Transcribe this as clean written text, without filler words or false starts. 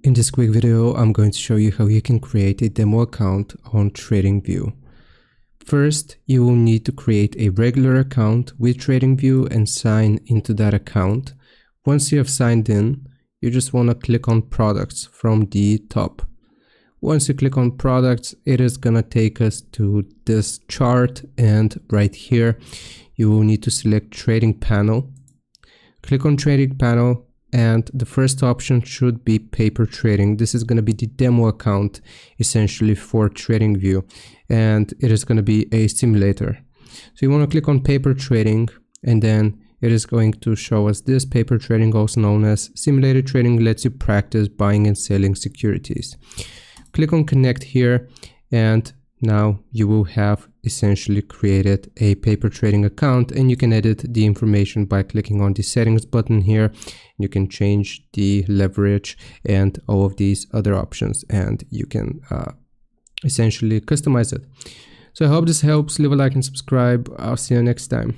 In this quick video, I'm going to show you how you can create a demo account on TradingView. First, you will need to create a regular account with TradingView and sign into that account. Once you have signed in, you just want to click on products from the top. Once you click on products, it is going to take us to this chart, and right here, you will need to select trading panel. Click on trading panel. And the first option should be paper trading. This is going to be the demo account essentially for TradingView, and it is going to be a simulator. So you want to click on paper trading, and then it is going to show us this. Paper trading, also known as simulated trading, lets you practice buying and selling securities. Click on connect here, and now you will have essentially created a paper trading account, and you can edit the information by clicking on the settings button here. You can change the leverage and all of these other options, and you can essentially customize it. So I hope this helps. Leave a like and subscribe. I'll see you next time.